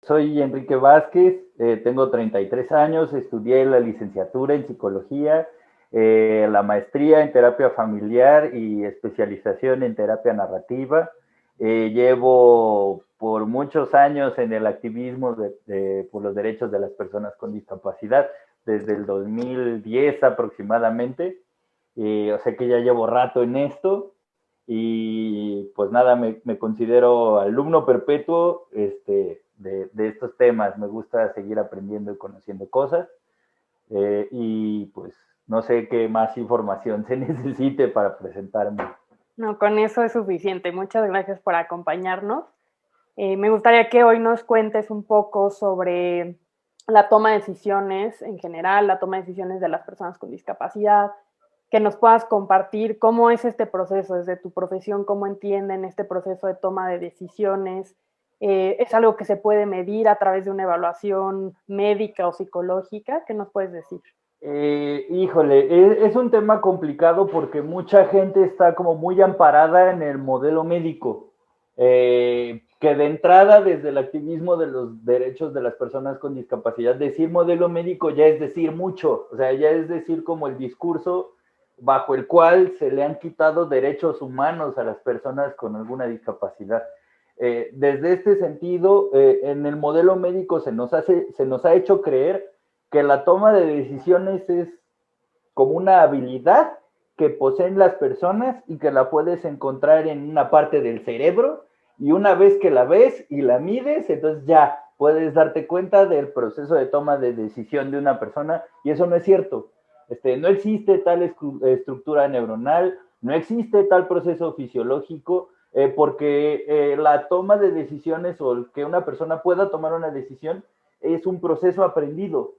soy Enrique Vázquez, tengo 33 años, estudié la licenciatura en psicología, la maestría en terapia familiar y especialización en terapia narrativa. Llevo por muchos años en el activismo por los derechos de las personas con discapacidad, desde el 2010 aproximadamente. O sea que ya llevo rato en esto y pues nada, me considero alumno perpetuo de estos temas. Me gusta seguir aprendiendo y conociendo cosas y pues no sé qué más información se necesite para presentarme. No, con eso es suficiente. Muchas gracias por acompañarnos. Me gustaría que hoy nos cuentes un poco sobre la toma de decisiones en general, la toma de decisiones de las personas con discapacidad, que nos puedas compartir cómo es este proceso desde tu profesión, cómo entienden este proceso de toma de decisiones. ¿Es algo que se puede medir a través de una evaluación médica o psicológica? ¿Qué nos puedes decir? Híjole, es un tema complicado porque mucha gente está como muy amparada en el modelo médico, que de entrada desde el activismo de los derechos de las personas con discapacidad, decir modelo médico ya es decir mucho, o sea, ya es decir como el discurso bajo el cual se le han quitado derechos humanos a las personas con alguna discapacidad. Desde este sentido, en el modelo médico se nos ha hecho creer que la toma de decisiones es como una habilidad que poseen las personas y que la puedes encontrar en una parte del cerebro y una vez que la ves y la mides, entonces ya puedes darte cuenta del proceso de toma de decisión de una persona y eso no es cierto. No existe tal estructura neuronal, no existe tal proceso fisiológico, porque la toma de decisiones o que una persona pueda tomar una decisión es un proceso aprendido.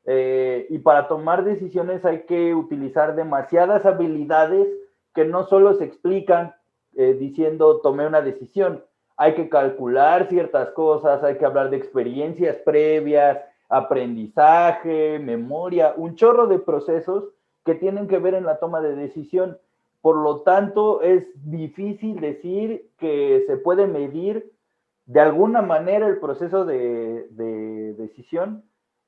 Y para tomar decisiones hay que utilizar demasiadas habilidades que no solo se explican diciendo tomé una decisión, hay que calcular ciertas cosas, hay que hablar de experiencias previas, aprendizaje, memoria, un chorro de procesos que tienen que ver en la toma de decisión. Por lo tanto, es difícil decir que se puede medir de alguna manera el proceso de decisión,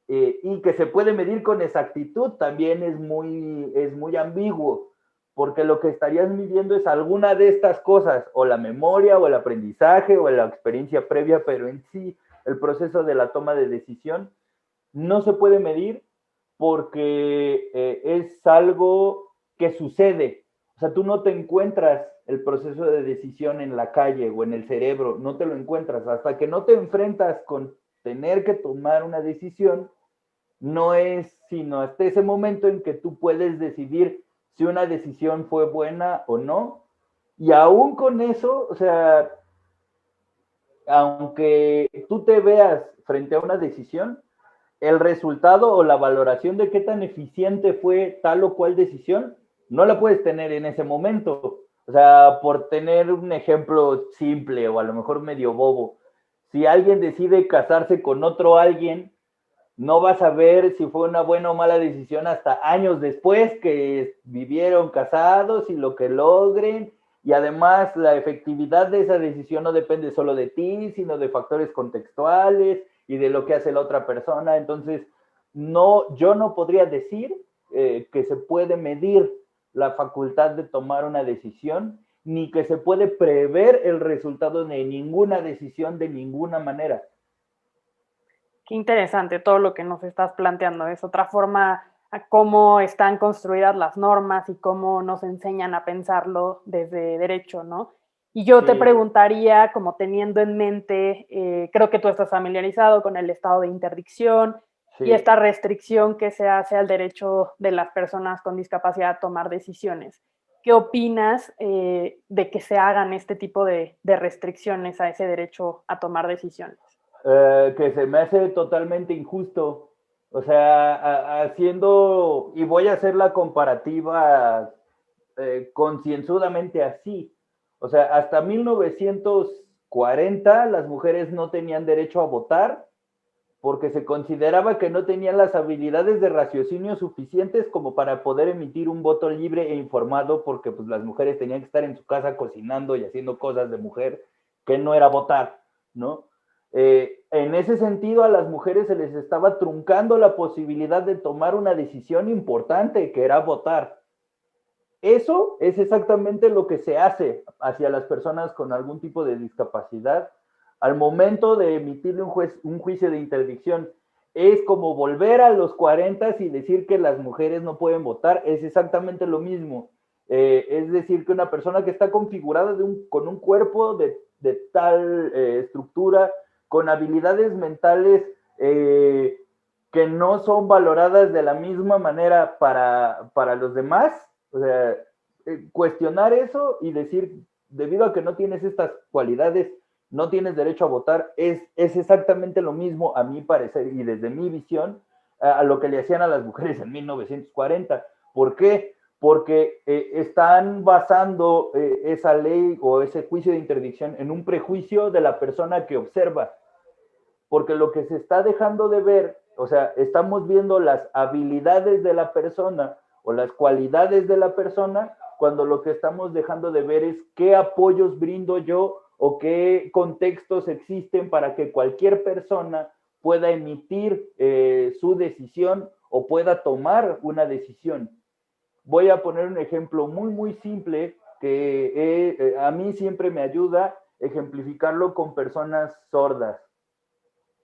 y que se puede medir con exactitud también es muy ambiguo, porque lo que estarías midiendo es alguna de estas cosas, o la memoria, o el aprendizaje, o la experiencia previa, pero en sí el proceso de la toma de decisión no se puede medir porque es algo que sucede. O sea, tú no te encuentras el proceso de decisión en la calle o en el cerebro, no te lo encuentras hasta que no te enfrentas con tener que tomar una decisión. No es sino hasta ese momento en que tú puedes decidir si una decisión fue buena o no. Y aún con eso, o sea, aunque tú te veas frente a una decisión, el resultado o la valoración de qué tan eficiente fue tal o cual decisión, no la puedes tener en ese momento. O sea, por tener un ejemplo simple o a lo mejor medio bobo, si alguien decide casarse con otro alguien, no vas a ver si fue una buena o mala decisión hasta años después que vivieron casados y lo que logren. Y además la efectividad de esa decisión no depende solo de ti, sino de factores contextuales y de lo que hace la otra persona. Entonces, no, yo no podría decir que se puede medir la facultad de tomar una decisión, ni que se puede prever el resultado de ninguna decisión de ninguna manera. Qué interesante todo lo que nos estás planteando. Es otra forma a cómo están construidas las normas y cómo nos enseñan a pensarlo desde derecho, ¿no? Y yo te Sí, preguntaría, como teniendo en mente, creo que tú estás familiarizado con el estado de interdicción y sí. esta restricción que se hace al derecho de las personas con discapacidad a tomar decisiones. ¿Qué opinas de que se hagan este tipo de restricciones a ese derecho a tomar decisiones? Que se me hace totalmente injusto. O sea, haciendo, y voy a hacer la comparativa concienzudamente así. O sea, hasta 1940 las mujeres no tenían derecho a votar porque se consideraba que no tenían las habilidades de raciocinio suficientes como para poder emitir un voto libre e informado, porque pues las mujeres tenían que estar en su casa cocinando y haciendo cosas de mujer que no era votar, ¿no? En ese sentido, a las mujeres se les estaba truncando la posibilidad de tomar una decisión importante, que era votar. Eso es exactamente lo que se hace hacia las personas con algún tipo de discapacidad al momento de emitirle un juicio de interdicción. Es como volver a los 40 y decir que las mujeres no pueden votar, es exactamente lo mismo. Es decir, que una persona que está configurada con un cuerpo de tal estructura, con habilidades mentales que no son valoradas de la misma manera para los demás, o sea, cuestionar eso y decir, debido a que no tienes estas cualidades, no tienes derecho a votar, es exactamente lo mismo, a mi parecer, y desde mi visión, a lo que le hacían a las mujeres en 1940. ¿Por qué? Porque están basando esa ley o ese juicio de interdicción en un prejuicio de la persona que observa. Porque lo que se está dejando de ver, o sea, estamos viendo las habilidades de la persona o las cualidades de la persona, cuando lo que estamos dejando de ver es qué apoyos brindo yo o qué contextos existen para que cualquier persona pueda emitir su decisión o pueda tomar una decisión. Voy a poner un ejemplo muy simple que a mí siempre me ayuda ejemplificarlo con personas sordas.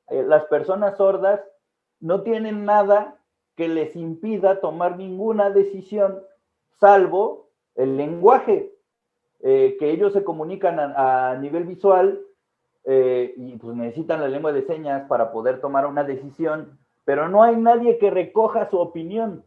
Las personas sordas no tienen nada que les impida tomar ninguna decisión, salvo el lenguaje, que ellos se comunican a nivel visual y pues necesitan la lengua de señas para poder tomar una decisión, pero no hay nadie que recoja su opinión.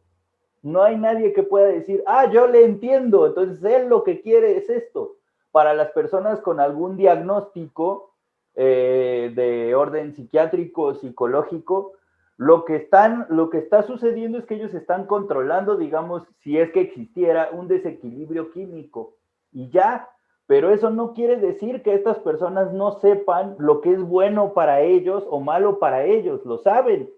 No hay nadie que pueda decir, yo le entiendo, entonces él lo que quiere es esto. Para las personas con algún diagnóstico de orden psiquiátrico, psicológico, lo que está sucediendo es que ellos están controlando, digamos, si es que existiera un desequilibrio químico y ya, pero eso no quiere decir que estas personas no sepan lo que es bueno para ellos o malo para ellos, lo saben.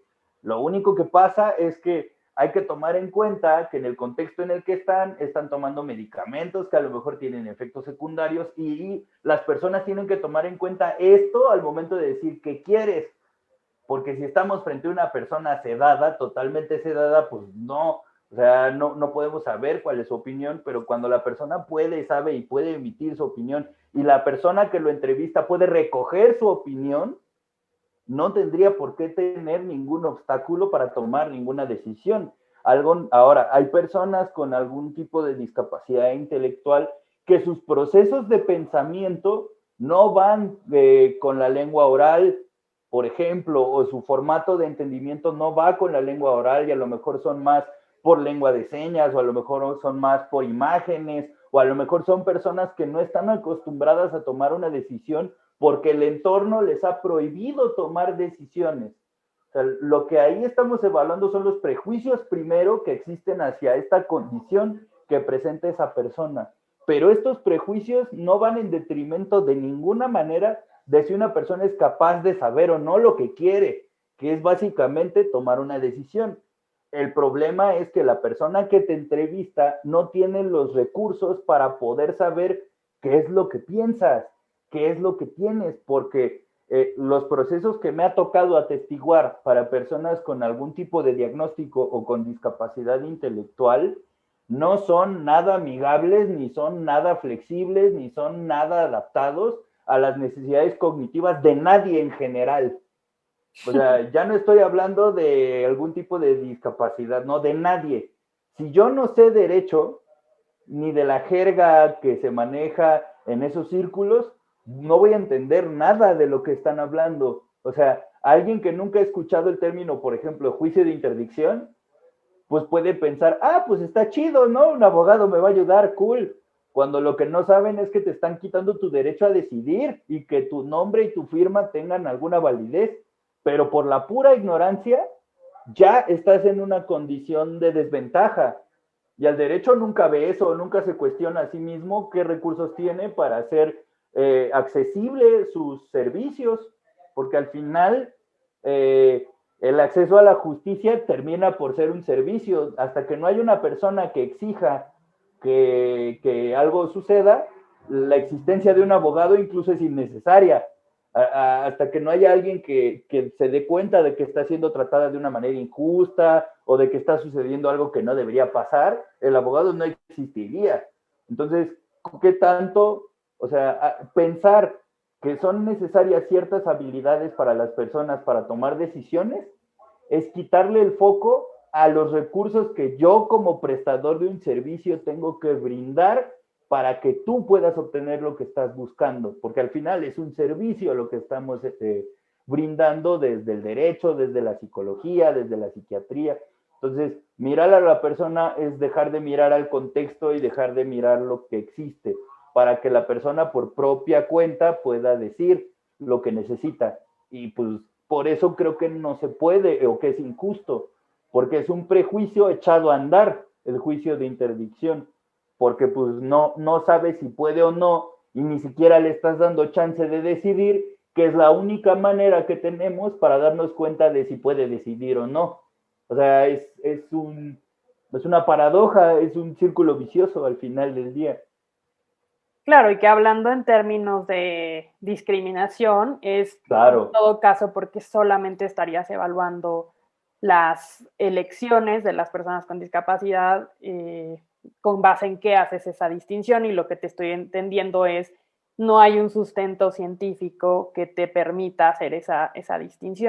Lo único que pasa es que hay que tomar en cuenta que en el contexto en el que están tomando medicamentos que a lo mejor tienen efectos secundarios y las personas tienen que tomar en cuenta esto al momento de decir qué quieres, porque si estamos frente a una persona sedada, totalmente sedada, pues no, o sea, no podemos saber cuál es su opinión, pero cuando la persona puede, sabe y puede emitir su opinión y la persona que lo entrevista puede recoger su opinión, no tendría por qué tener ningún obstáculo para tomar ninguna decisión. Ahora, hay personas con algún tipo de discapacidad intelectual que sus procesos de pensamiento no van con la lengua oral, por ejemplo, o su formato de entendimiento no va con la lengua oral y a lo mejor son más por lengua de señas o a lo mejor son más por imágenes o a lo mejor son personas que no están acostumbradas a tomar una decisión porque el entorno les ha prohibido tomar decisiones. O sea, lo que ahí estamos evaluando son los prejuicios primero que existen hacia esta condición que presenta esa persona. Pero estos prejuicios no van en detrimento de ninguna manera de si una persona es capaz de saber o no lo que quiere, que es básicamente tomar una decisión. El problema es que la persona que te entrevista no tiene los recursos para poder saber qué es lo que piensas, qué es lo que tienes, porque los procesos que me ha tocado atestiguar para personas con algún tipo de diagnóstico o con discapacidad intelectual no son nada amigables, ni son nada flexibles, ni son nada adaptados a las necesidades cognitivas de nadie en general. O sea, ya no estoy hablando de algún tipo de discapacidad, no, de nadie. Si yo no sé derecho, ni de la jerga que se maneja en esos círculos, no voy a entender nada de lo que están hablando. O sea, alguien que nunca ha escuchado el término, por ejemplo, juicio de interdicción, pues puede pensar, pues está chido, ¿no? Un abogado me va a ayudar, cool. Cuando lo que no saben es que te están quitando tu derecho a decidir y que tu nombre y tu firma tengan alguna validez, pero por la pura ignorancia ya estás en una condición de desventaja. Y al derecho nunca ve eso, nunca se cuestiona a sí mismo qué recursos tiene para hacer accesible sus servicios, porque al final el acceso a la justicia termina por ser un servicio. Hasta que no hay una persona que exija que algo suceda, la existencia de un abogado incluso es innecesaria. Hasta que no haya alguien que se dé cuenta de que está siendo tratada de una manera injusta o de que está sucediendo algo que no debería pasar, el abogado no existiría. Entonces, ¿qué tanto? O sea, pensar que son necesarias ciertas habilidades para las personas para tomar decisiones es quitarle el foco a los recursos que yo como prestador de un servicio tengo que brindar para que tú puedas obtener lo que estás buscando, porque al final es un servicio lo que estamos brindando desde el derecho, desde la psicología, desde la psiquiatría. Entonces, mirar a la persona es dejar de mirar al contexto y dejar de mirar lo que existe, para que la persona por propia cuenta pueda decir lo que necesita. Y pues por eso creo que no se puede o que es injusto, porque es un prejuicio echado a andar, el juicio de interdicción, porque pues no sabes si puede o no y ni siquiera le estás dando chance de decidir, que es la única manera que tenemos para darnos cuenta de si puede decidir o no. O sea, es una paradoja, es un círculo vicioso al final del día. Claro, y que hablando en términos de discriminación, es en Claro. todo caso porque solamente estarías evaluando las elecciones de las personas con discapacidad con base en qué haces esa distinción, y lo que te estoy entendiendo es no hay un sustento científico que te permita hacer esa distinción.